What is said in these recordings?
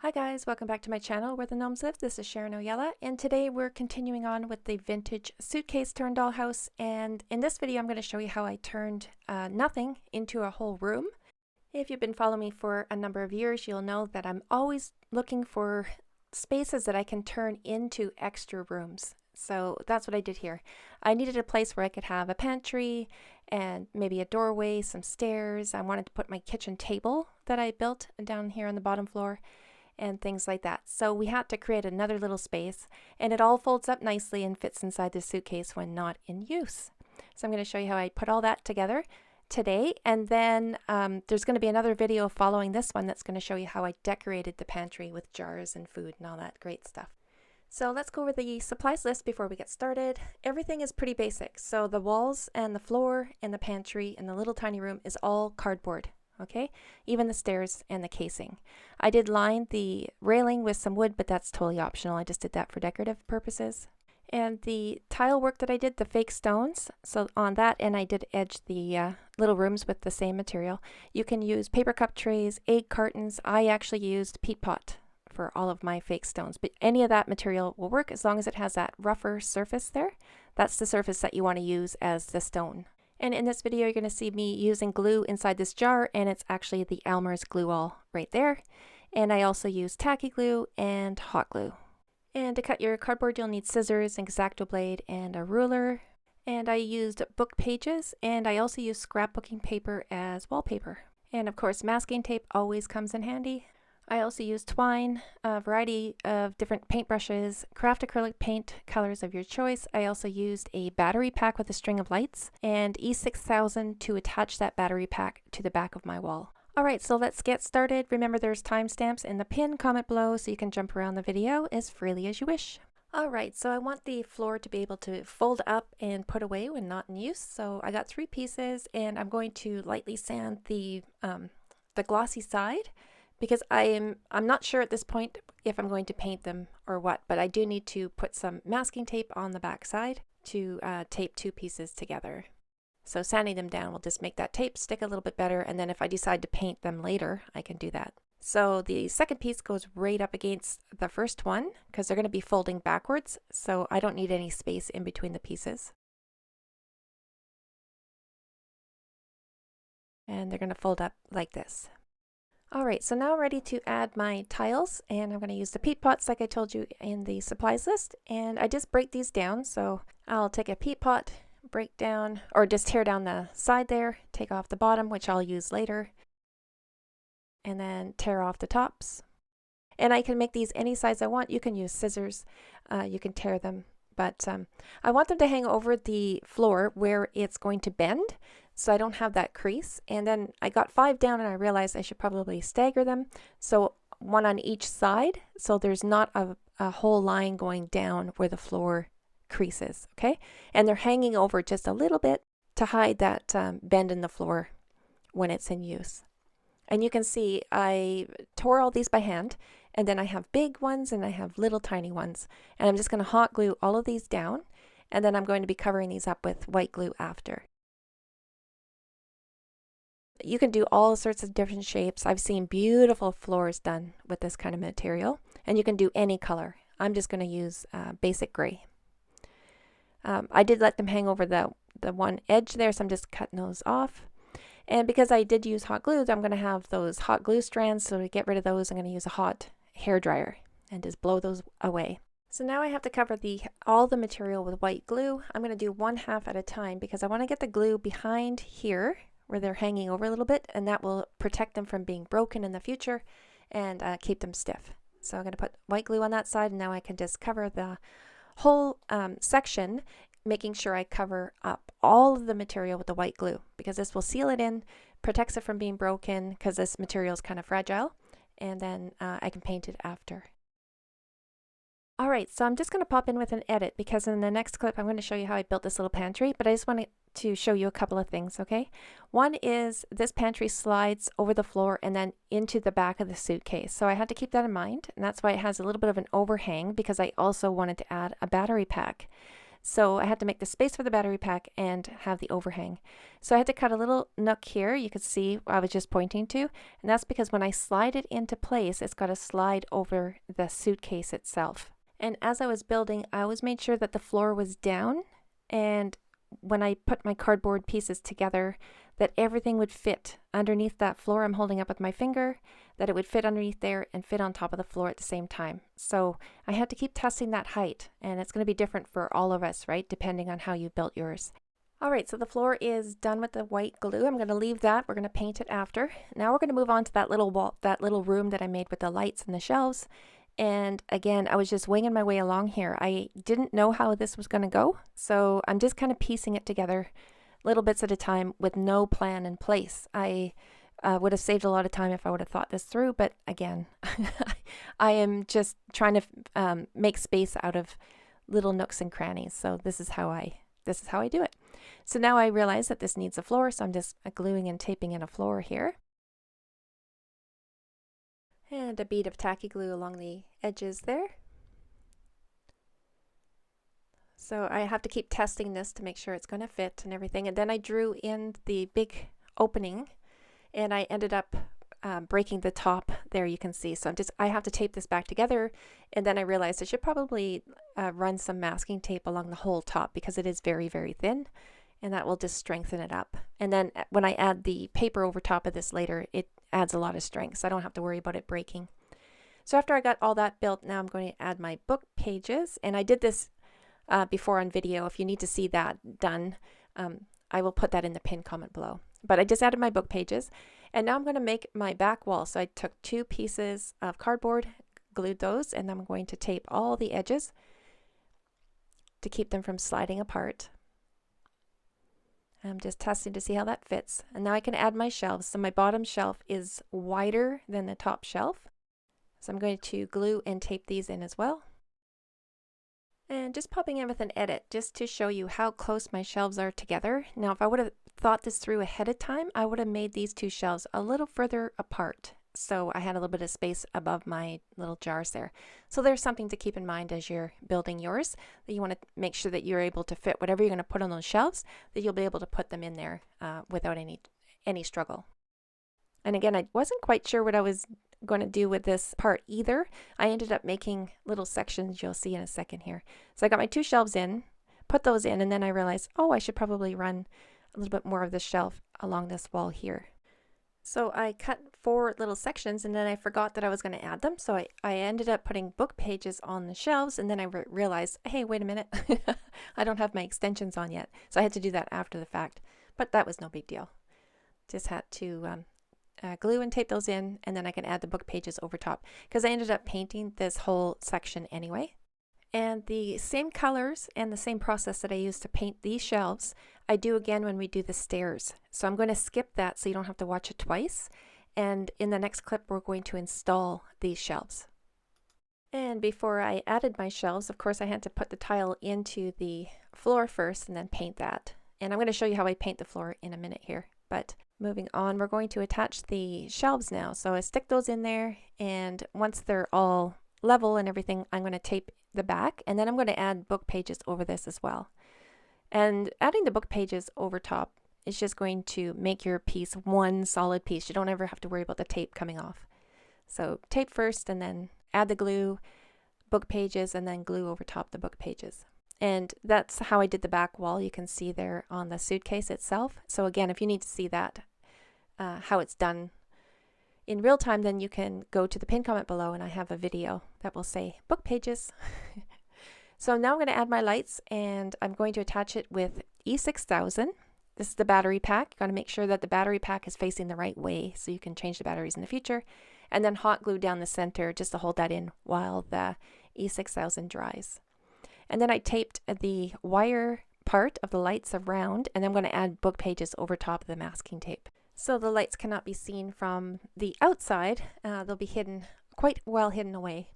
Hi guys, welcome back to my channel where the gnomes live. This is Sharon Oyella, and today we're continuing on with the vintage suitcase turn dollhouse. And in this video I'm going to show you how I turned nothing into a whole room. If you've been following me for a number of years, you'll know that I'm always looking for spaces that I can turn into extra rooms. So that's what I did here. I needed a place where I could have a pantry and maybe a doorway, some stairs. I wanted to put my kitchen table that I built down here on the bottom floor and things like that. So we had to create another little space, and it all folds up nicely and fits inside the suitcase when not in use. So I'm going to show you how I put all that together today, and then there's going to be another video following this one that's going to show you how I decorated the pantry with jars and food and all that great stuff. So let's go over the supplies list before we get started. Everything is pretty basic. So the walls and the floor and the pantry and the little tiny room is all cardboard. Okay, even the stairs and the casing. I did line the railing with some wood, but that's totally optional. I just did that for decorative purposes. And the tile work that I did, the fake stones, so on that end I did edge the little rooms with the same material. You can use paper cup trays, egg cartons. I actually used peat pot for all of my fake stones, but any of that material will work as long as it has that rougher surface there. That's the surface that you want to use as the stone. And in this video, you're going to see me using glue inside this jar, and it's actually the Elmer's glue all right there. And I also use tacky glue and hot glue. And to cut your cardboard, you'll need scissors, an X-Acto blade, and a ruler. And I used book pages, and I also used scrapbooking paper as wallpaper. And of course, masking tape always comes in handy. I also used twine, a variety of different paintbrushes, craft acrylic paint colors of your choice. I also used a battery pack with a string of lights and E6000 to attach that battery pack to the back of my wall. Alright, so let's get started. Remember, there's timestamps in the pinned comment below so you can jump around the video as freely as you wish. Alright, so I want the floor to be able to fold up and put away when not in use. So I got 3 pieces, and I'm going to lightly sand the glossy side, because I'm not sure at this point if I'm going to paint them or what, but I do need to put some masking tape on the back side to tape 2 pieces together. So sanding them down will just make that tape stick a little bit better, and then if I decide to paint them later, I can do that. So the second piece goes right up against the first one because they're going to be folding backwards, so I don't need any space in between the pieces. And they're going to fold up like this. Alright, so now I'm ready to add my tiles, and I'm going to use the peat pots like I told you in the supplies list, and I just break these down. So I'll take a peat pot, break down, or just tear down the side there, take off the bottom, which I'll use later, and then tear off the tops. And I can make these any size I want. You can use scissors, you can tear them, but I want them to hang over the floor where it's going to bend, so I don't have that crease. And then I got 5 down, and I realized I should probably stagger them, so 1 on each side, so there's not a whole line going down where the floor creases, okay? And they're hanging over just a little bit to hide that bend in the floor when it's in use. And you can see I tore all these by hand, and then I have big ones and I have little tiny ones, and I'm just going to hot glue all of these down, and then I'm going to be covering these up with white glue after. You can do all sorts of different shapes. I've seen beautiful floors done with this kind of material, and you can do any color. I'm just going to use basic gray. I did let them hang over the one edge there, so I'm just cutting those off. And because I did use hot glue, I'm going to have those hot glue strands, so to get rid of those I'm going to use a hot hair dryer and just blow those away. So now I have to cover all the material with white glue. I'm going to do 1/2 at a time because I want to get the glue behind here where they're hanging over a little bit, and that will protect them from being broken in the future and keep them stiff. So I'm going to put white glue on that side, and now I can just cover the whole section, making sure I cover up all of the material with the white glue, because this will seal it in, protects it from being broken because this material is kind of fragile, and then I can paint it after. Alright, so I'm just going to pop in with an edit because in the next clip I'm going to show you how I built this little pantry, but I just wanted to show you a couple of things, okay? One is this pantry slides over the floor and then into the back of the suitcase, so I had to keep that in mind, and that's why it has a little bit of an overhang, because I also wanted to add a battery pack. So I had to make the space for the battery pack and have the overhang. So I had to cut a little nook here. You could see I was just pointing to, and that's because when I slide it into place, it's got to slide over the suitcase itself. And as I was building, I always made sure that the floor was down, and when I put my cardboard pieces together, that everything would fit underneath that floor I'm holding up with my finger, that it would fit underneath there and fit on top of the floor at the same time. So I had to keep testing that height, and it's going to be different for all of us, right? Depending on how you built yours. All right, so the floor is done with the white glue. I'm going to leave that. We're going to paint it after. Now we're going to move on to that little wall, that little room that I made with the lights and the shelves. And again, I was just winging my way along here. I didn't know how this was going to go, so I'm just kind of piecing it together little bits at a time with no plan in place. I would have saved a lot of time if I would have thought this through, but again, I am just trying to make space out of little nooks and crannies. So this is how I do it. So now I realize that this needs a floor, so I'm just gluing and taping in a floor here. And a bead of tacky glue along the edges there. So I have to keep testing this to make sure it's going to fit and everything. And then I drew in the big opening, and I ended up breaking the top there, you can see. So I have to tape this back together, and then I realized I should probably run some masking tape along the whole top because it is very, very thin, and that will just strengthen it up. And then when I add the paper over top of this later, it adds a lot of strength, so I don't have to worry about it breaking. So after I got all that built, now I'm going to add my book pages, and I did this before on video. If you need to see that done, I will put that in the pinned comment below. But I just added my book pages, and now I'm going to make my back wall. So I took 2 pieces of cardboard, glued those, and I'm going to tape all the edges to keep them from sliding apart. I'm just testing to see how that fits. And now I can add my shelves. So my bottom shelf is wider than the top shelf. So I'm going to glue and tape these in as well. And just popping in with an edit just to show you how close my shelves are together. Now, if I would have thought this through ahead of time, I would have made these 2 shelves a little further apart. So I had a little bit of space above my little jars there. So there's something to keep in mind as you're building yours, that you want to make sure that you're able to fit whatever you're going to put on those shelves, that you'll be able to put them in there without any struggle. And again, I wasn't quite sure what I was going to do with this part either. I ended up making little sections you'll see in a second here. So I got my 2 shelves in, put those in, and then I realized, oh, I should probably run a little bit more of the shelf along this wall here. So I cut 4 little sections, and then I forgot that I was going to add them. So I ended up putting book pages on the shelves, and then I realized, hey, wait a minute, I don't have my extensions on yet. So I had to do that after the fact, but that was no big deal. Just had to glue and tape those in, and then I can add the book pages over top because I ended up painting this whole section anyway. And the same colors and the same process that I used to paint these shelves, I do again when we do the stairs. So I'm going to skip that so you don't have to watch it twice. And in the next clip, we're going to install these shelves. And before I added my shelves, of course, I had to put the tile into the floor first and then paint that. And I'm going to show you how I paint the floor in a minute here. But moving on, we're going to attach the shelves now. So I stick those in there, and once they're all level and everything, I'm going to tape the back, and then I'm going to add book pages over this as well. And adding the book pages over top is just going to make your piece one solid piece. You don't ever have to worry about the tape coming off. So tape first, and then add the glue, book pages, and then glue over top the book pages. And that's how I did the back wall. You can see there on the suitcase itself. So again, if you need to see that, how it's done in real time, then you can go to the pinned comment below, and I have a video that will say book pages. So now I'm going to add my lights, and I'm going to attach it with E6000. This is the battery pack. You got to make sure that the battery pack is facing the right way so you can change the batteries in the future. And then hot glue down the center just to hold that in while the E6000 dries. And then I taped the wire part of the lights around, and I'm going to add book pages over top of the masking tape. So the lights cannot be seen from the outside. They'll be hidden, quite well hidden away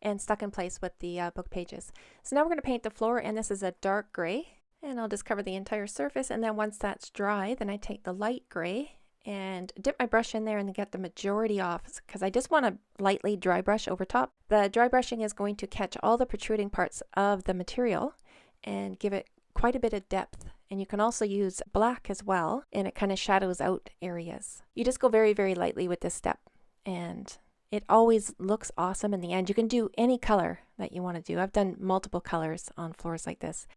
and stuck in place with the book pages. So now we're going to paint the floor, and this is a dark gray, and I'll just cover the entire surface. And then once that's dry, then I take the light gray and dip my brush in there and get the majority off, because I just want to lightly dry brush over top. The dry brushing is going to catch all the protruding parts of the material, and give it quite a bit of depth. And you can also use black as well, and it kind of shadows out areas. You just go very, very lightly with this step, and it always looks awesome in the end. You can do any color that you want to do. I've done multiple colors on floors like this.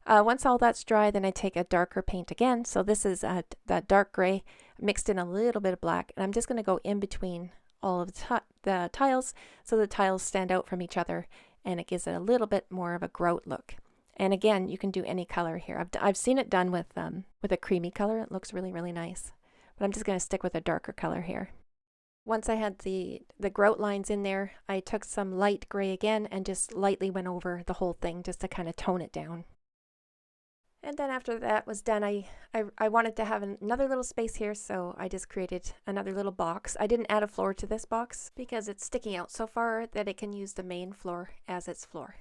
Once all that's dry, then I take a darker paint again. So this is that dark gray mixed in a little bit of black, and I'm just going to go in between all of the tiles so the tiles stand out from each other, and it gives it a little bit more of a grout look. And again, you can do any color here. I've seen it done with a creamy color. It looks really, really nice. But I'm just going to stick with a darker color here. Once I had the grout lines in there, I took some light gray again and just lightly went over the whole thing just to kind of tone it down. And then after that was done, I wanted to have another little space here, so I just created another little box. I didn't add a floor to this box because it's sticking out so far that it can use the main floor as its floor.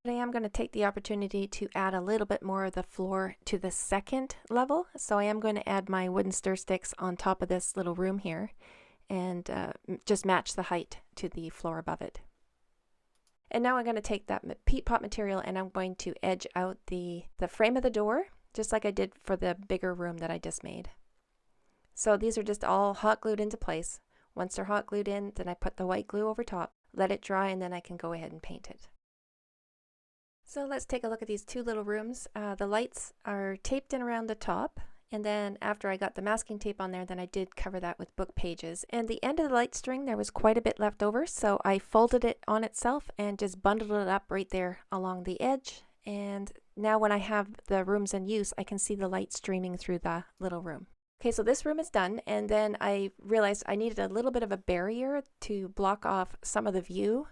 Today I'm going to take the opportunity to add a little bit more of the floor to the second level. So I am going to add my wooden stir sticks on top of this little room here and just match the height to the floor above it. And now I'm going to take that peat pot material and I'm going to edge out the frame of the door, just like I did for the bigger room that I just made. So these are just all hot glued into place. Once they're hot glued in, then I put the white glue over top, let it dry, and then I can go ahead and paint it. So let's take a look at these two little rooms. The lights are taped in around the top, and then after I got the masking tape on there, then I did cover that with book pages. And the end of the light string, there was quite a bit left over, so I folded it on itself and just bundled it up right there along the edge. And now when I have the rooms in use, I can see the light streaming through the little room. Okay, so this room is done, and then I realized I needed a little bit of a barrier to block off some of the view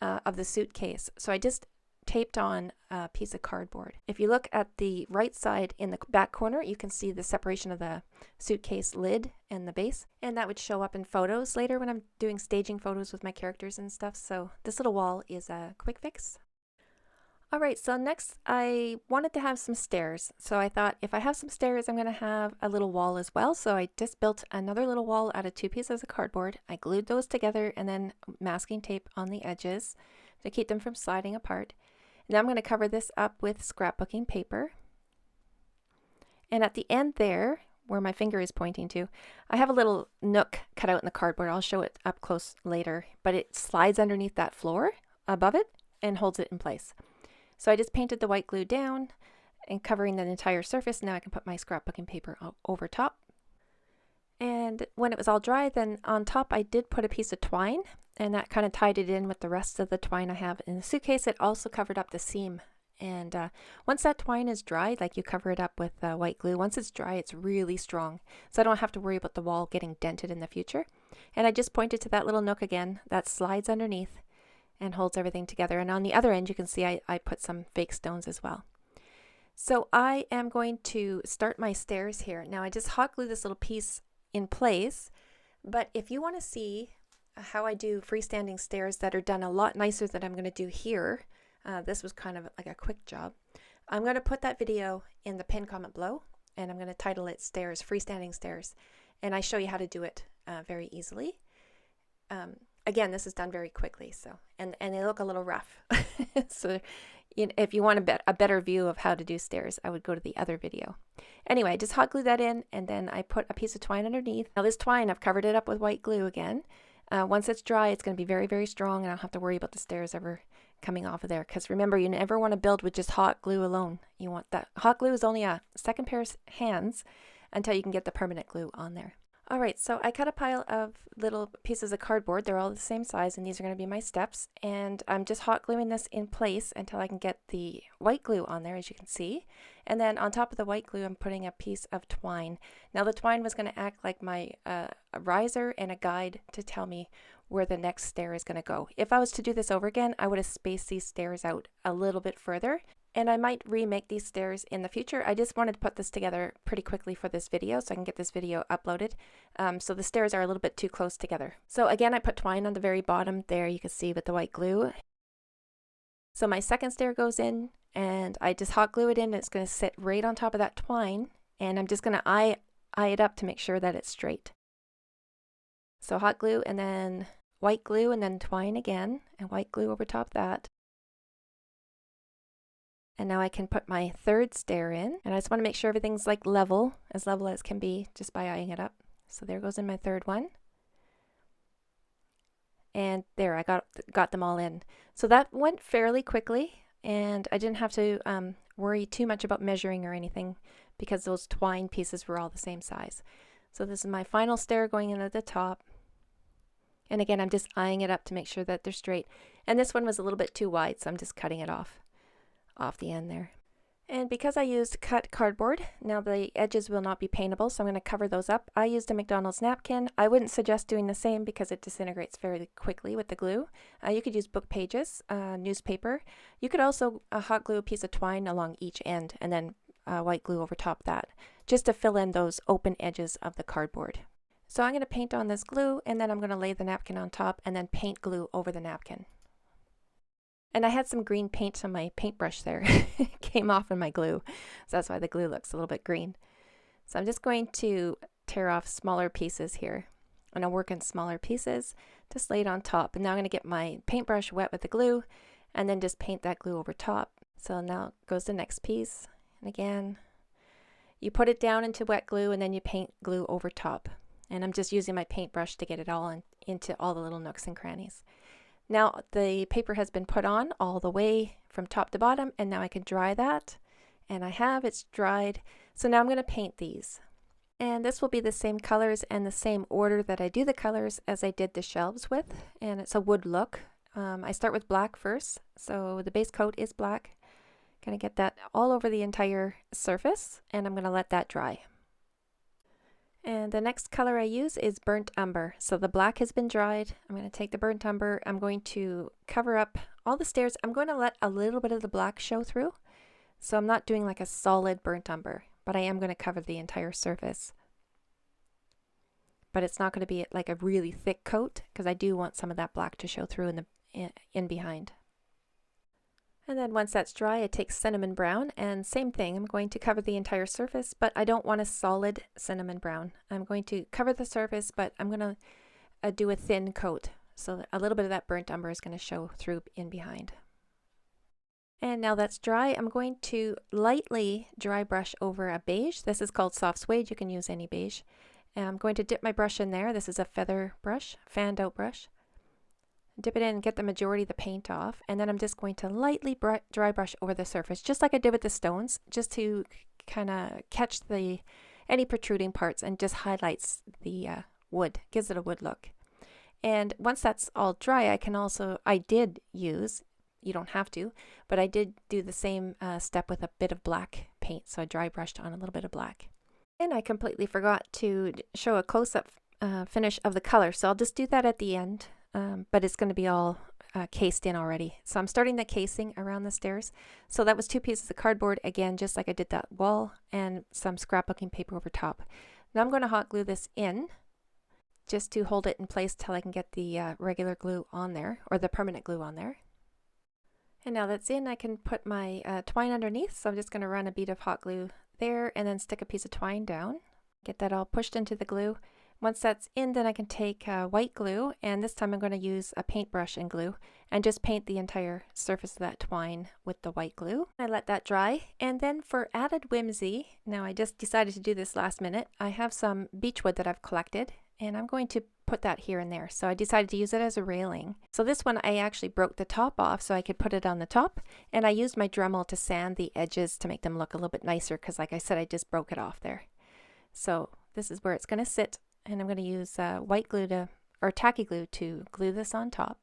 of the suitcase. So I just taped on a piece of cardboard. If you look at the right side in the back corner, you can see the separation of the suitcase lid and the base, and that would show up in photos later when I'm doing staging photos with my characters and stuff. So this little wall is a quick fix. Alright, so next I wanted to have some stairs. So I thought if I have some stairs, I'm going to have a little wall as well. So I just built another little wall out of two pieces of cardboard. I glued those together and then masking tape on the edges to keep them from sliding apart. Now I'm going to cover this up with scrapbooking paper. And at the end there, where my finger is pointing to, I have a little nook cut out in the cardboard. I'll show it up close later, but it slides underneath that floor above it and holds it in place. So I just painted the white glue down and covering the entire surface. Now I can put my scrapbooking paper over top. And when it was all dry, then on top I did put a piece of twine, and that kind of tied it in with the rest of the twine I have in the suitcase. It also covered up the seam. And once that twine is dried, like you cover it up with white glue, once it's dry, it's really strong. So I don't have to worry about the wall getting dented in the future. And I just pointed to that little nook again that slides underneath and holds everything together. And on the other end, you can see I put some fake stones as well. So I am going to start my stairs here. Now I just hot glue this little piece in place, but if you want to see how I do freestanding stairs that are done a lot nicer than I'm going to do here, this was kind of like a quick job. I'm going to put that video in the pinned comment below, and I'm going to title it Stairs, Freestanding Stairs, and I show you how to do it very easily. Again, this is done very quickly, so and they look a little rough. So if you want a better view of how to do stairs, I would go to the other video. Anyway, I just hot glue that in, and then I put a piece of twine underneath. Now this twine, I've covered it up with white glue again. Once it's dry, it's going to be very, very strong, and I don't have to worry about the stairs ever coming off of there. Because remember, you never want to build with just hot glue alone. You want that hot glue is only a second pair of hands until you can get the permanent glue on there. Alright, so I cut a pile of little pieces of cardboard. They're all the same size, and these are going to be my steps. And I'm just hot gluing this in place until I can get the white glue on there, as you can see. And then on top of the white glue, I'm putting a piece of twine. Now the twine was going to act like my a riser and a guide to tell me where the next stair is going to go. If I was to do this over again, I would have spaced these stairs out a little bit further. And I might remake these stairs in the future. I just wanted to put this together pretty quickly for this video so I can get this video uploaded. So the stairs are a little bit too close together. So again, I put twine on the very bottom there, you can see with the white glue. So my second stair goes in, and I just hot glue it in, and it's going to sit right on top of that twine. And I'm just going to eye it up to make sure that it's straight. So hot glue, and then white glue, and then twine again, and white glue over top that. And now I can put my third stair in, and I just want to make sure everything's like level as can be just by eyeing it up. So there goes in my third one. And there, I got them all in. So that went fairly quickly, and I didn't have to worry too much about measuring or anything because those twine pieces were all the same size. So this is my final stair going in at the top. And again, I'm just eyeing it up to make sure that they're straight. And this one was a little bit too wide, so I'm just cutting it off the end there. And because I used cut cardboard, now the edges will not be paintable, so I'm going to cover those up. I used a McDonald's napkin. I wouldn't suggest doing the same because it disintegrates very quickly with the glue. You could use book pages, newspaper. You could also hot glue a piece of twine along each end and then white glue over top that, just to fill in those open edges of the cardboard. So I'm going to paint on this glue, and then I'm going to lay the napkin on top and then paint glue over the napkin. And I had some green paint on my paintbrush there. It came off in my glue, so that's why the glue looks a little bit green. So I'm just going to tear off smaller pieces here. And I'll work in smaller pieces, just lay it on top. And now I'm going to get my paintbrush wet with the glue, and then just paint that glue over top. So now goes the next piece. And again, you put it down into wet glue, and then you paint glue over top. And I'm just using my paintbrush to get it all into all the little nooks and crannies. Now the paper has been put on all the way from top to bottom, and now I can dry that. And it's dried. So now I'm going to paint these. And this will be the same colors and the same order that I do the colors as I did the shelves with. And it's a wood look. I start with black first. So the base coat is black. Going to get that all over the entire surface, and I'm going to let that dry. And the next color I use is burnt umber. So the black has been dried. I'm going to take the burnt umber. I'm going to cover up all the stairs. I'm going to let a little bit of the black show through. So I'm not doing like a solid burnt umber, but I am going to cover the entire surface. But it's not going to be like a really thick coat because I do want some of that black to show through in behind. And then once that's dry, I take cinnamon brown, and same thing, I'm going to cover the entire surface, but I don't want a solid cinnamon brown. I'm going to cover the surface, but I'm going to do a thin coat. So a little bit of that burnt umber is going to show through in behind. And now that's dry, I'm going to lightly dry brush over a beige. This is called soft suede. You can use any beige. And I'm going to dip my brush in there. This is a feather brush, fanned out brush. Dip it in and get the majority of the paint off, and then I'm just going to lightly dry brush over the surface, just like I did with the stones, just to kind of catch any protruding parts and just highlights the wood, gives it a wood look. And once that's all dry, I did use, you don't have to, but I did do the same step with a bit of black paint, so I dry brushed on a little bit of black. And I completely forgot to show a close-up finish of the color, so I'll just do that at the end. But it's going to be all cased in already. So I'm starting the casing around the stairs. So that was 2 pieces of cardboard, again, just like I did that wall, and some scrapbooking paper over top. Now I'm going to hot glue this in just to hold it in place till I can get the regular glue on there, or the permanent glue on there. And now that's in, I can put my twine underneath. So I'm just going to run a bead of hot glue there and then stick a piece of twine down. Get that all pushed into the glue. Once that's in, then I can take white glue, and this time I'm going to use a paintbrush and glue and just paint the entire surface of that twine with the white glue. I let that dry, and then for added whimsy, now I just decided to do this last minute, I have some beechwood that I've collected, and I'm going to put that here and there. So I decided to use it as a railing. So this one I actually broke the top off so I could put it on the top, and I used my Dremel to sand the edges to make them look a little bit nicer because, like I said, I just broke it off there. So this is where it's going to sit. And I'm going to use white glue or tacky glue to glue this on top.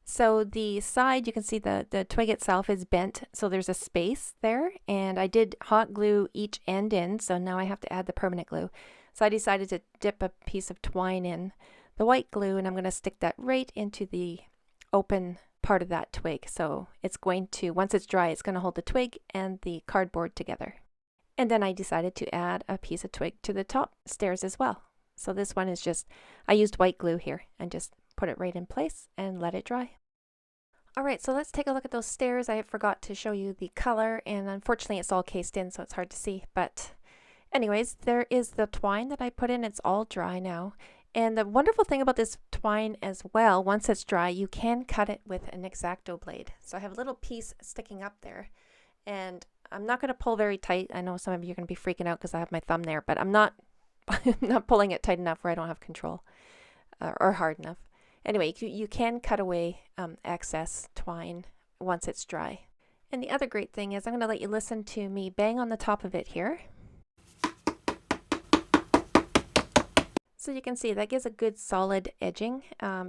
So the side, you can see the twig itself is bent, so there's a space there, and I did hot glue each end in, so now I have to add the permanent glue. So I decided to dip a piece of twine in the white glue, and I'm going to stick that right into the open part of that twig. So it's going to, once it's dry, it's going to hold the twig and the cardboard together. And then I decided to add a piece of twig to the top stairs as well. So this one is just, I used white glue here and just put it right in place and let it dry. Alright, so let's take a look at those stairs. I forgot to show you the color, and unfortunately it's all cased in, so it's hard to see. But anyways, there is the twine that I put in. It's all dry now. And the wonderful thing about this twine as well, once it's dry, you can cut it with an X-Acto blade. So I have a little piece sticking up there, and I'm not going to pull very tight. I know some of you are going to be freaking out because I have my thumb there, but I'm not not pulling it tight enough where I don't have control, or hard enough. Anyway, you can cut away excess twine once it's dry. And the other great thing is I'm going to let you listen to me bang on the top of it here. So you can see that gives a good solid edging.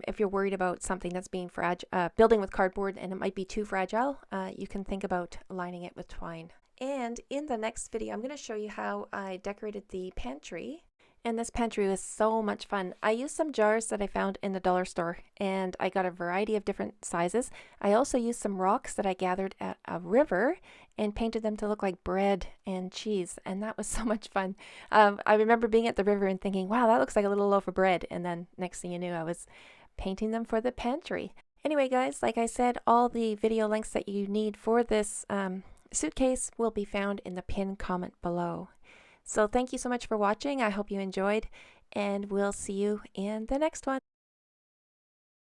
If you're worried about something that's being fragile, building with cardboard and it might be too fragile, you can think about lining it with twine. And in the next video, I'm going to show you how I decorated the pantry. And this pantry was so much fun. I used some jars that I found in the dollar store, and I got a variety of different sizes. I also used some rocks that I gathered at a river and painted them to look like bread and cheese, and that was so much fun. I remember being at the river and thinking, wow, that looks like a little loaf of bread, and then next thing you knew, I was painting them for the pantry. Anyway, guys, like I said, all the video links that you need for this suitcase will be found in the pinned comment below. So thank you so much for watching. I hope you enjoyed, and we'll see you in the next one.